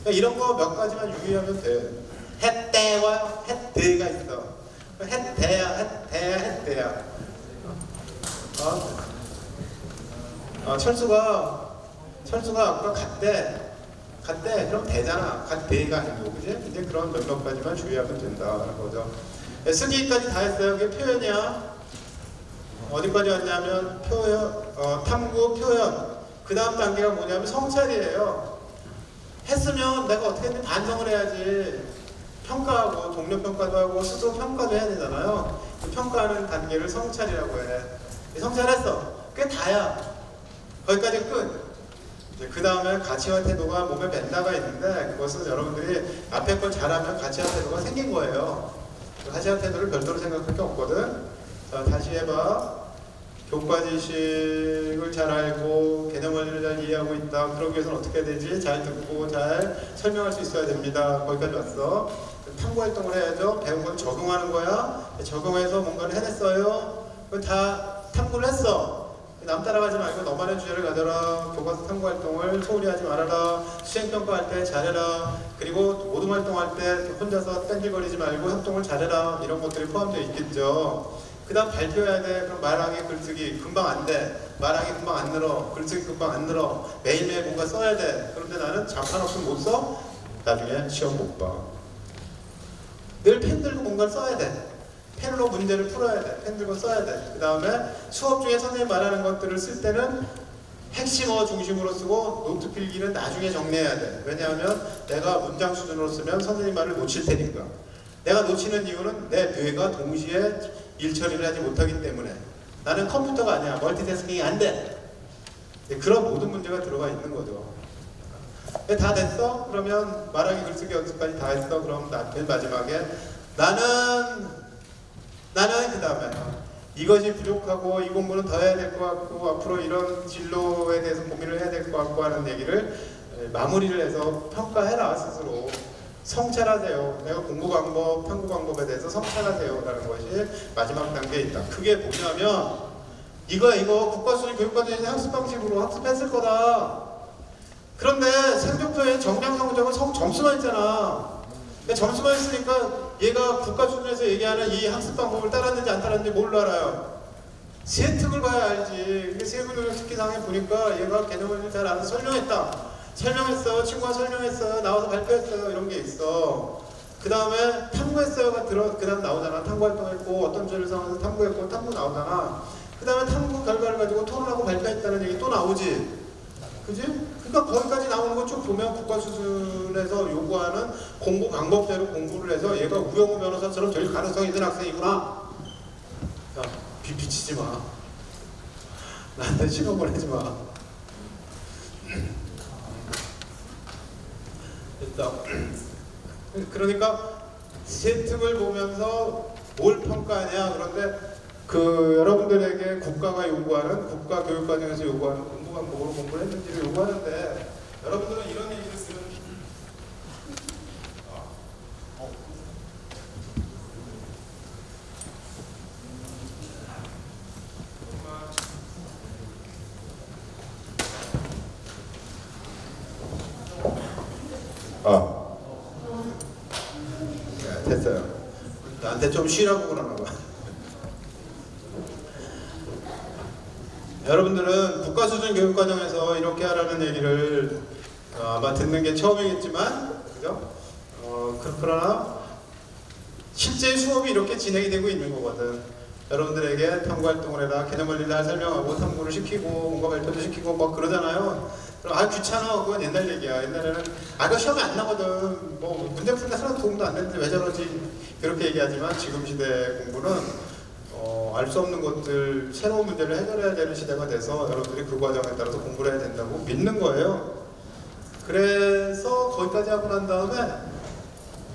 그러니까 이런 거 몇 가지만 유의하면 돼. 했대와 했대가 있어. 했대야, 했대야, 했대야. 철수가 아까 갔대 그럼 되잖아. 갔대가 아니고, 그지? 이제 그런 몇몇 가지만 주의하면 된다라는 거죠. 쓰기까지 다 했어요. 그게 표현이야. 어디까지 왔냐면 표현, 탐구, 표현. 그 다음 단계가 뭐냐면 성찰이에요. 했으면 내가 어떻게 했는지 반성을 해야지. 평가하고 동료평가도 하고 스스로 평가도 해야 되잖아요. 그 평가하는 단계를 성찰이라고 해. 성찰했어. 그게 다야. 거기까지 끝. 그 다음에 가치와 태도가 몸에 밴다가 있는데, 그것은 여러분들이 앞에 걸 잘하면 가치와 태도가 생긴 거예요. 가치와 태도를 별도로 생각할 게 없거든. 자, 다시 해봐. 교과지식을 잘 알고 개념 원리를 잘 이해하고 있다. 그러기 위해서는 어떻게 해야 되지? 잘 듣고 잘 설명할 수 있어야 됩니다. 거기까지 왔어. 탐구 활동을 해야죠. 배운 건 적용하는 거야. 적용해서 뭔가를 해냈어요. 다 탐구를 했어. 남 따라가지 말고 너만의 주제를 가져라. 교과서 탐구 활동을 소홀히 하지 말아라. 수행평가할 때 잘해라. 그리고 모둠 활동할 때 혼자서 땡길거리지 말고 협동을 잘해라. 이런 것들이 포함되어 있겠죠. 그 다음 발표해야 돼. 그럼 말하기, 글쓰기 금방 안 돼. 말하기 금방 안 늘어. 글쓰기 금방 안 늘어. 매일매일 뭔가 써야 돼. 그런데 나는 자판 없으면 못 써? 나중에 시험 못 봐. 늘 펜 들고 뭔가를 써야 돼. 펜으로 문제를 풀어야 돼. 펜 들고 써야 돼. 그 다음에 수업 중에 선생님 말하는 것들을 쓸 때는 핵심어 중심으로 쓰고 노트 필기는 나중에 정리해야 돼. 왜냐하면 내가 문장 수준으로 쓰면 선생님 말을 놓칠 테니까. 내가 놓치는 이유는 내 뇌가 동시에 일 처리를 하지 못하기 때문에. 나는 컴퓨터가 아니야. 멀티태스킹이 안 돼. 그런 모든 문제가 들어가 있는 거죠. 다 됐어? 그러면 말하기, 글쓰기 연습까지 다 했어? 그럼 맨 마지막에 나는 그 다음에 이것이 부족하고 이 공부는 더 해야 될 것 같고 앞으로 이런 진로에 대해서 고민을 해야 될 것 같고 하는 얘기를 마무리를 해서 평가해라. 스스로 성찰하세요. 내가 공부 방법, 탐구 방법에 대해서 성찰하세요 라는 것이 마지막 단계에 있다. 그게 뭐냐면 이거 국가수준 교육과정에서 학습 방식으로 학습했을 거다. 그런데 성적표에 정량 성적은 점수만 있잖아. 점수만 있으니까 얘가 국가 수준에서 얘기하는 이 학습 방법을 따랐는지 안 따랐는지 뭘로 알아요? 세특을 봐야 알지. 세부교육 특기상에 보니까 얘가 개념을 잘 아는 설명했다. 설명했어요. 친구가 설명했어요. 나와서 발표했어요. 이런 게 있어. 그 다음에 탐구했어요가 그 다음 나오잖아. 탐구 활동했고 어떤 주제를 상황에서 탐구했고 탐구 나오잖아. 그 다음에 탐구 결과를 가지고 토론하고 발표했다는 얘기 또 나오지. 그지? 그러니까 거기까지 나오는 거 쭉 보면 국가 수준에서 요구하는 공부 방법대로 공부를 해서 얘가 우영우 변호사처럼 될 가능성이 있는 학생이구나. 야, 비치지 마. 나한테 신호 보내지 마. 됐다. 그러니까 세특을 보면서 뭘 평가하냐. 그런데 여러분들에게 국가가 요구하는, 국가 교육과정에서 요구하는 공부 방법으로 공부를 했는지를 요구하는데, 여러분들은 이런 얘기를 쓰는 됐어요. 나한테 좀 쉬라고 그러나 봐. 여러분들은 국가수준 교육과정에서 이렇게 하라는 얘기를 아마 듣는 게 처음이겠지만, 그죠? 그러나 실제 수업이 이렇게 진행이 되고 있는 거거든. 여러분들에게 탐구 활동을 해라, 개념 원리를 다 설명하고 탐구를 시키고 뭔가 발표도 시키고 막 그러잖아요. 그럼 귀찮아. 그건 옛날 얘기야. 옛날에는 그거 시험에 안 나거든. 뭐 문제 푸는데 하나도 도움도 안 되는데 왜 저러지? 그렇게 얘기하지만 지금 시대 공부는 알 수 없는 것들, 새로운 문제를 해결해야 되는 시대가 돼서 여러분들이 그 과정에 따라서 공부를 해야 된다고 믿는 거예요. 그래서 거기까지 하고 난 다음에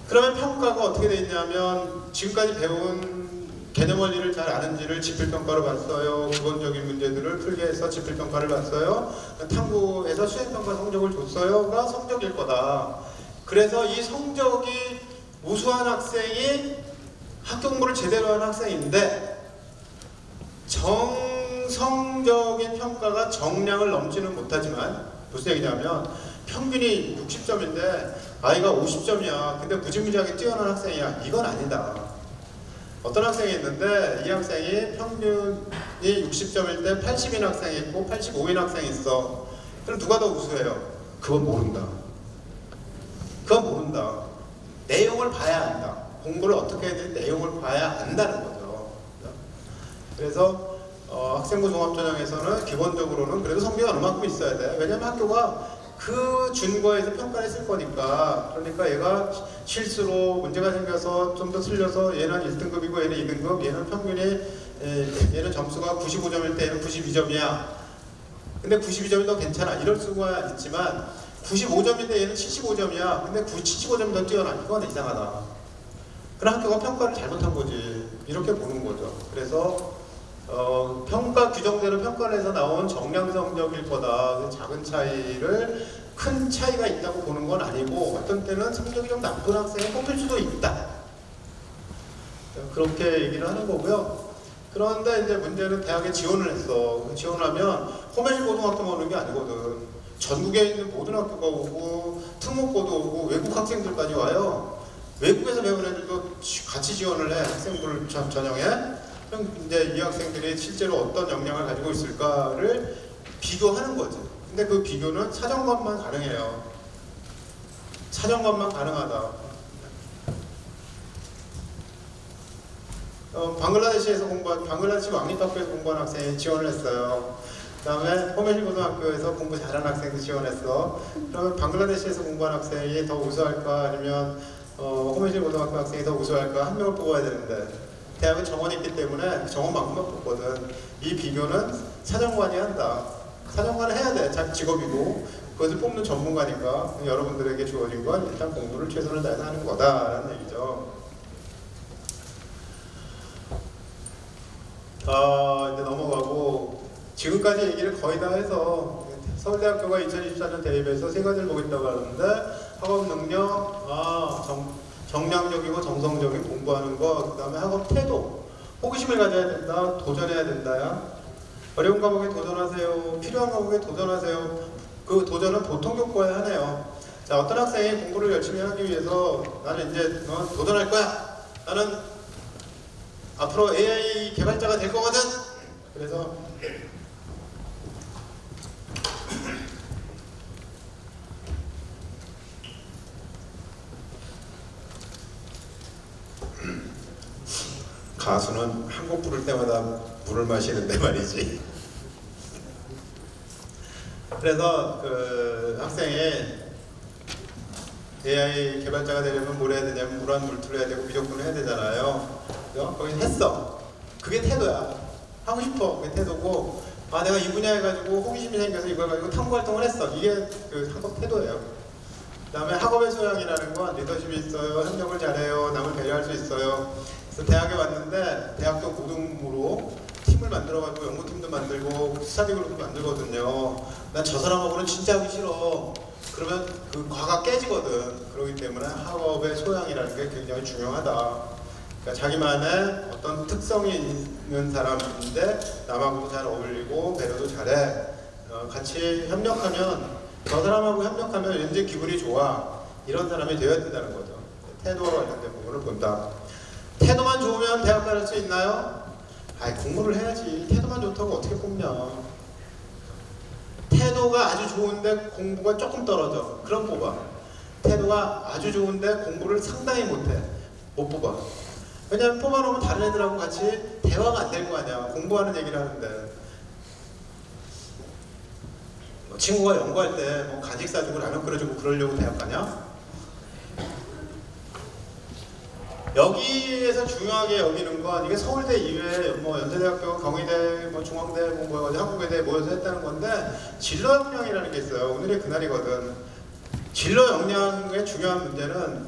그러면 평가가 어떻게 돼 있냐면 지금까지 배운 개념 원리를 잘 아는지를 지필평가로 봤어요. 기본적인 문제들을 풀게 해서 지필평가를 봤어요. 탐구해서 수행평가 성적을 줬어요가 성적일 거다. 그래서 이 성적이 우수한 학생이 학교 공부를 제대로 하는 학생인데 정성적인 평가가 정량을 넘지는 못하지만 무슨 얘기냐면 평균이 60점인데 아이가 50점이야. 근데 무지무지하게 뛰어난 학생이야. 이건 아니다. 어떤 학생이 있는데 이 학생이 평균이 60점일 때 80인 학생이 있고 85인 학생이 있어. 그럼 누가 더 우수해요? 그건 모른다. 그건 모른다. 내용을 봐야 안다. 공부를 어떻게 해야 되는지 내용을 봐야 안다는 거죠. 그래서 학생부 종합전형에서는 기본적으로는 그래도 성적이 어느 만큼 있어야 돼. 왜냐면 학교가 그 준거에서 평가를 했을 거니까. 그러니까 얘가 실수로 문제가 생겨서 좀 더 틀려서 얘는 1등급이고 얘는 2등급, 얘는 평균이 얘는 점수가 95점일 때 얘는 92점이야. 근데 92점이 더 괜찮아. 이럴 수가 있지만 95점인데 얘는 75점이야. 근데 75점이 더 뛰어나. 이건 이상하다. 그럼 학교가 평가를 잘못한 거지. 이렇게 보는 거죠. 그래서 평가 규정대로 평가를 해서 나온 정량 성적일 거다. 작은 차이를 큰 차이가 있다고 보는 건 아니고 어떤 때는 성적이 좀 나쁜 학생이 뽑힐 수도 있다. 그렇게 얘기를 하는 거고요. 그런데 이제 문제는 대학에 지원을 했어. 지원하면 호메실 고등학교만 오는 게 아니거든. 전국에 있는 모든 학교가 오고 특목고도 오고 외국 학생들까지 와요. 외국에서 배운 애들도 같이 지원을 해. 학생들 전형에. 그럼 이제 이 학생들이 실제로 어떤 역량을 가지고 있을까를 비교하는 거지. 근데 그 비교는 사정관만 가능해요. 사정관만 가능하다. 방글라데시에서 방글라데시 왕립학교에서 공부한 학생이 지원을 했어요. 그 다음에 호메실 고등학교에서 공부 잘하는 학생도 지원했어. 그러면 방글라데시에서 공부한 학생이 더 우수할까 아니면 호메실 고등학교 학생이 더 우수할까 한 명을 뽑아야 되는데 대학은 정원이 있기 때문에 정원만큼만 뽑거든. 이 비교는 사정관이 한다. 사정관은 해야 돼. 자기 직업이고 그것을 뽑는 전문가니까 여러분들에게 주어진 건 일단 공부를 최선을 다해서 하는 거다라는 얘기죠. 이제 넘어가고 지금까지 얘기를 거의 다 해서 서울대학교가 2024년 대입에서 세 가지를 보겠다고 하는데 학업 능력, 정량적이고 정성적인 공부하는 거, 그 다음에 학업 태도, 호기심을 가져야 된다, 도전해야 된다야. 어려운 과목에 도전하세요. 필요한 과목에 도전하세요. 그 도전은 보통 교과에 하네요. 자, 어떤 학생이 공부를 열심히 하기 위해서 나는 이제 도전할 거야. 나는 앞으로 AI 개발자가 될 거거든. 그래서 가수는 한 곡 부를 때마다 물을 마시는데 말이지. 그래서 그 학생이 AI 개발자가 되려면 뭘 해야 되냐면 물한 물투를 해야 되고 미적분을 해야 되잖아요. 그죠? 거기서 했어. 그게 태도야. 하고 싶어. 그게 태도고, 내가 이 분야에 가지고 호기심이 생겨서 이걸 가지고 탐구 활동을 했어. 이게 그 학업 태도예요. 그 다음에 학업의 소양이라는 건 리더십이 있어요. 협력을 잘해요. 남을 배려할 수 있어요. 그래서 대학에 왔는데 대학교 고등부로 팀을 만들어가지고 연구팀도 만들고 스터디 그룹도 만들거든요. 난 저 사람하고는 진짜 하기 싫어. 그러면 그 과가 깨지거든. 그렇기 때문에 학업의 소양이라는 게 굉장히 중요하다. 그러니까 자기만의 어떤 특성이 있는 사람인데 남하고도 잘 어울리고 배려도 잘해. 같이 협력하면 저 사람하고 협력하면 왠지 기분이 좋아. 이런 사람이 되어야 된다는 거죠. 태도와 관련된 부분을 본다. 태도만 좋으면 대학 갈 수 있나요? 공부를 해야지. 태도만 좋다고 어떻게 뽑냐. 태도가 아주 좋은데 공부가 조금 떨어져. 그럼 뽑아. 태도가 아주 좋은데 공부를 상당히 못해. 못 뽑아. 왜냐면 뽑아놓으면 다른 애들하고 같이 대화가 안 될 거 아니야. 공부하는 얘기를 하는데. 친구가 연구할 때 간식 사주고 라면 끓여주고 그러려고 대학 가냐? 여기에서 중요하게 여기는 건 이게 서울대 이외에 연세대학교, 경희대, 중앙대, 한국외대 모여서 했다는 건데 진로 역량이라는 게 있어요. 오늘이 그날이거든. 진로 역량의 중요한 문제는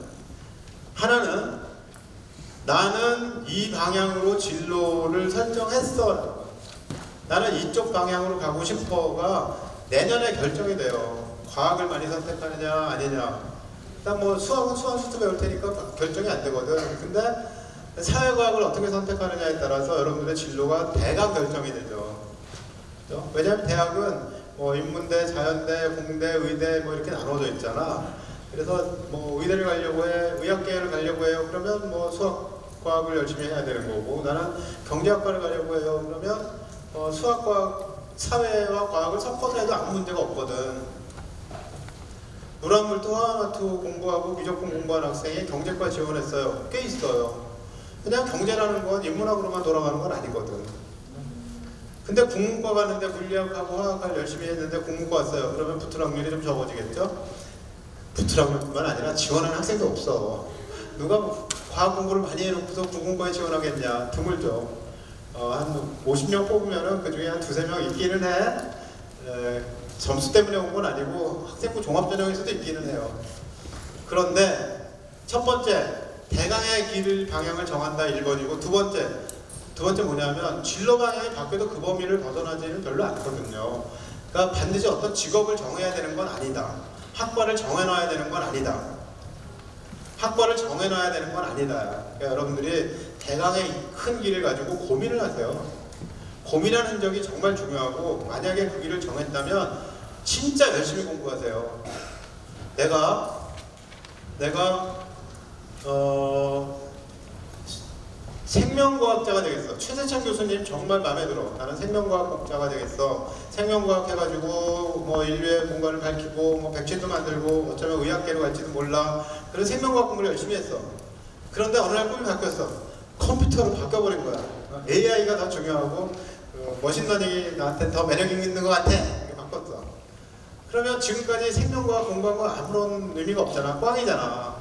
하나는 나는 이 방향으로 진로를 설정했어. 나는 이쪽 방향으로 가고 싶어가 내년에 결정이 돼요. 과학을 많이 선택하느냐 아니냐. 일단 수학은 수학수도 배울 테니까 결정이 안 되거든. 근데 사회과학을 어떻게 선택하느냐에 따라서 여러분들의 진로가 대강 결정이 되죠. 그렇죠? 왜냐하면 대학은 뭐 인문대, 자연대, 공대, 의대 뭐 이렇게 나눠져 있잖아. 그래서 뭐 의대를 가려고 해, 의학계를 가려고 해요. 그러면 뭐 수학, 과학을 열심히 해야 되는 거고, 나는 경제학과를 가려고 해요. 그러면 수학, 과학, 사회와 과학을 섞어서 해도 아무 문제가 없거든. 물화물토, 화학화투 공부하고 미적분 공부하는 학생이 경제과 지원했어요. 꽤 있어요. 그냥 경제라는 건 인문학으로만 돌아가는 건 아니거든. 근데 국문과 가는데 물리학하고 화학을 열심히 했는데 국문과 왔어요. 그러면 붙을 확률이 좀 적어지겠죠? 붙을 확률뿐만 아니라 지원하는 학생도 없어. 누가 뭐 과학 공부를 많이 해놓고서 국문과에 지원하겠냐? 드물죠. 한 50명 뽑으면은 그 중에 한 두세 명 있기는 해. 점수 때문에 온 건 아니고 학생부 종합전형에서도 있기는 해요. 그런데 첫 번째, 대강의 길 방향을 정한다 1번이고, 두 번째 뭐냐면 진로 방향이 바뀌어도 그 범위를 벗어나지는 별로 않거든요. 그러니까 반드시 어떤 직업을 정해야 되는 건 아니다. 학과를 정해놔야 되는 건 아니다. 학과를 정해놔야 되는 건 아니다. 그러니까 여러분들이 대강의 큰 길을 가지고 고민을 하세요. 고민하는 적이 정말 중요하고, 만약에 그 길을 정했다면 진짜 열심히 공부하세요. 내가 생명과학자가 되겠어. 최세찬 교수님 정말 마음에 들어. 나는 생명과학자가 되겠어. 생명과학 해가지고 뭐 인류의 공간을 밝히고 뭐 백신도 만들고 어쩌면 의학계로 갈지도 몰라. 그런 생명과학 공부를 열심히 했어. 그런데 어느 날 꿈이 바뀌었어. 컴퓨터로 바뀌어버린 거야. AI가 더 중요하고 머신러닝이 나한테 더 매력 있는 것 같아. 이렇게 바꿨어. 그러면 지금까지 생명과학 공부한 거 아무런 의미가 없잖아. 꽝이잖아.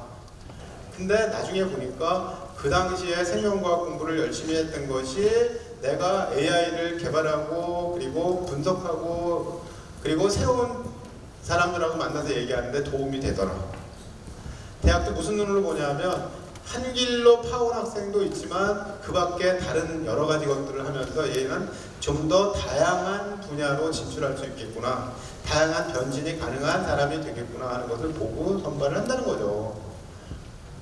근데 나중에 보니까 그 당시에 생명과학 공부를 열심히 했던 것이 내가 AI를 개발하고 그리고 분석하고 그리고 새로운 사람들하고 만나서 얘기하는데 도움이 되더라. 대학도 무슨 눈으로 보냐면 한 길로 파온 학생도 있지만 그 밖에 다른 여러 가지 것들을 하면서 얘는 좀 더 다양한 분야로 진출할 수 있겠구나, 다양한 변신이 가능한 사람이 되겠구나 하는 것을 보고 선발을 한다는 거죠.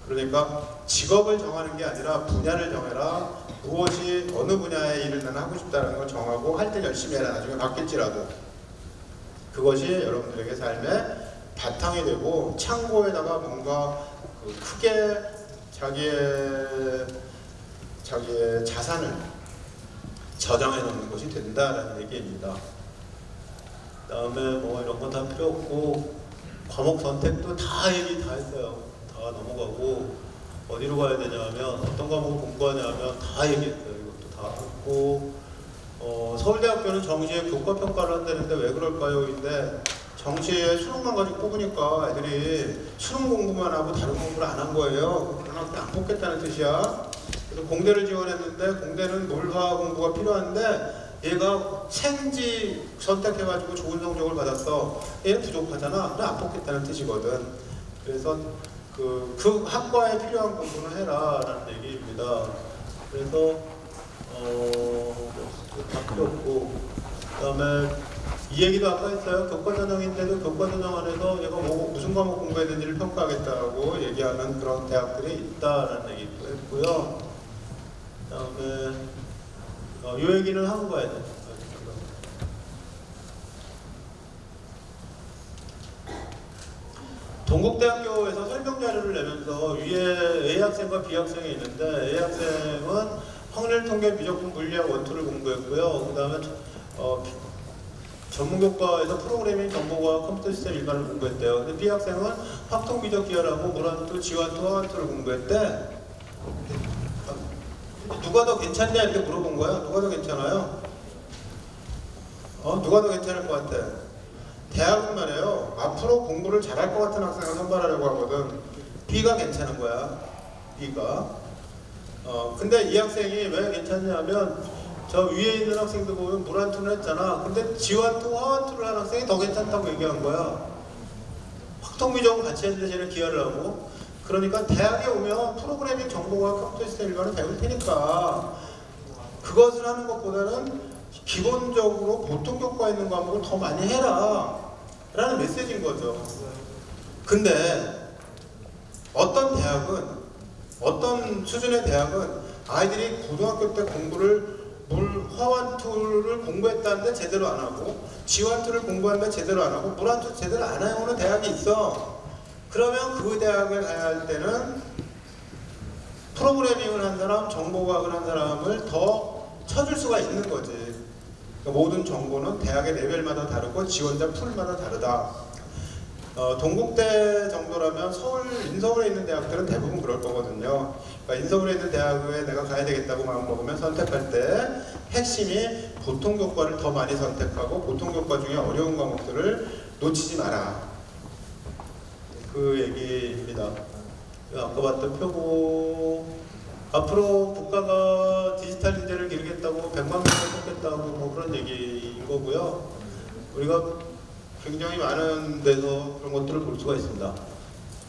그러니까 직업을 정하는 게 아니라 분야를 정해라. 무엇이 어느 분야의 일을 나는 하고 싶다는 걸 정하고 할 때 열심히 해라. 나중에 바뀔지라도 그것이 여러분들에게 삶의 바탕이 되고 창고에다가 뭔가 크게 자기의 자산을 저장해 놓는 것이 된다라는 얘기입니다. 그 다음에 뭐 이런 거 다 필요 없고 과목 선택도 다 얘기 다 했어요. 다 넘어가고 어디로 가야 되냐면 어떤 과목을 공부하냐면 다 얘기했어요. 이것도 다 했고 서울대학교는 정시에 교과평가를 한다는데 왜 그럴까요? 인데 정시에 수능만 가지고 뽑으니까 애들이 수능 공부만 하고 다른 공부를 안 한 거예요. 그런 학생 안 뽑겠다는 뜻이야. 그래서 공대를 지원했는데 공대는 물화 공부가 필요한데 얘가 생지 선택해가지고 좋은 성적을 받았어. 얘는 부족하잖아. 그래 안 뽑겠다는 뜻이거든. 그래서 그 학과에 필요한 공부는 해라 라는 얘기입니다. 그래서 다 필요 없고 그 다음에 이 얘기도 아까 했어요. 교과전형인데도 교과전형 안에서 얘가 무슨 과목 공부했는지를 평가하겠다고 얘기하는 그런 대학들이 있다라는 얘기도 했고요. 그 다음에 이 얘기는 하고 가야 돼. 동국대학교에서 설명 자료를 내면서 위에 A 학생과 B 학생이 있는데 A 학생은 확률 통계 미적분 물리학 원투를 공부했고요. 그 다음에 전문교과에서 프로그래밍 정보과학 컴퓨터 시스템 일반을 공부했대요. 근데 B 학생은 확통 미적 기하라고 물화투, 지화투, 화화투를 공부했대. 누가 더 괜찮냐 이렇게 물어본 거야. 누가 더 괜찮아요? 누가 더 괜찮을 것 같아? 대학은 말이에요. 앞으로 공부를 잘할 것 같은 학생을 선발하려고 하거든. B가 괜찮은 거야. B가. 근데 이 학생이 왜 괜찮냐면 저 위에 있는 학생들 보면 물화투를 했잖아. 근데 지화투, 화화투를 한 학생이 더 괜찮다고 얘기한 거야. 확통미적은 같이 했는데 쟤는 기하를 하고. 그러니까 대학에 오면 프로그래밍 정보과 컴퓨터 시스템 일반을 배울 테니까 그것을 하는 것보다는 기본적으로 보통 교과에 있는 과목을 더 많이 해라 라는 메시지인 거죠. 근데 어떤 대학은, 어떤 수준의 대학은 아이들이 고등학교 때 공부를 화환투를 공부했다는데 제대로 안 하고 지환투를 공부하는데 제대로 안 하고 물환투 제대로 안 해오는 대학이 있어. 그러면 그 대학에 가야 할 때는 프로그래밍을 한 사람, 정보과학을 한 사람을 더 쳐줄 수가 있는 거지. 그러니까 모든 정보는 대학의 레벨마다 다르고 지원자 풀마다 다르다. 동국대 정도라면 인서울에 있는 대학들은 대부분 그럴 거거든요. 그러니까 인서울에 있는 대학에 내가 가야 되겠다고 마음먹으면 선택할 때 핵심이 보통교과를 더 많이 선택하고 보통교과 중에 어려운 과목들을 놓치지 마라. 그 얘기입니다. 아까 봤던 표고 앞으로 국가가 디지털 인재를 기르겠다고 100만 명을 뽑겠다고 뭐 그런 얘기인 거고요. 우리가 굉장히 많은 데서 그런 것들을 볼 수가 있습니다.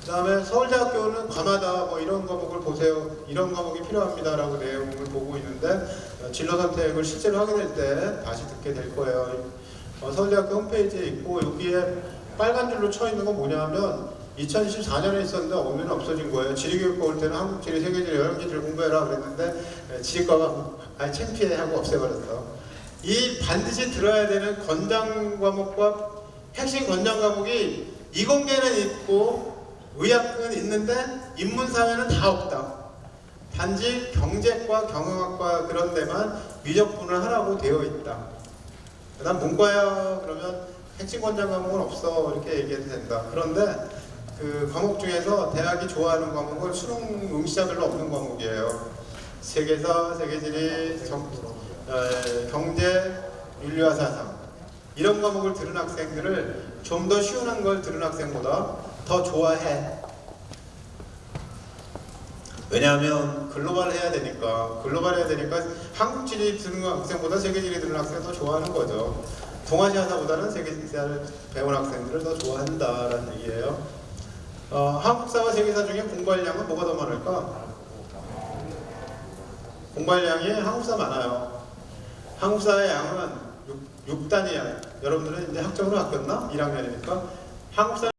그 다음에 서울대학교는 과마다 뭐 이런 과목을 보세요. 이런 과목이 필요합니다라고 내용을 보고 있는데 진로 선택을 실제로 하게 될 때 다시 듣게 될 거예요. 서울대학교 홈페이지에 있고 여기에 빨간 줄로 쳐 있는 건 뭐냐면 2024년에 있었는데 오면 없어진 거예요. 지리교육과 올 때는 한국 지리, 세계 지리, 여러 지리를 공부해라 그랬는데 지리과가 아예 창피해 하고 없애버렸어. 이 반드시 들어야 되는 권장 과목과 핵심 권장 과목이 이공계는 있고 의학은 있는데 인문사회는 다 없다. 단지 경제과, 경영학과 그런 데만 미적분을 하라고 되어 있다. 난 문과야 그러면 핵심 권장 과목은 없어 이렇게 얘기해도 된다. 그런데 그 과목 중에서 대학이 좋아하는 과목은 수능 응시자별로 없는 과목이에요. 세계사, 세계지리, 경제, 윤리와 사상 이런 과목을 들은 학생들을 좀 더 쉬운 걸 들은 학생보다 더 좋아해. 왜냐하면 글로벌 해야 되니까 한국지리 들은 학생보다 세계지리 들은 학생을 더 좋아하는 거죠. 동아시아사보다는 세계사를 배운 학생들을 더 좋아한다라는 얘기예요. 한국사와 세계사 중에 공부할 양은 뭐가 더 많을까? 공부할 양이 한국사 많아요. 한국사의 양은 6단위야. 여러분들은 이제 학점으로 바뀌었나? 1학년이니까 한국사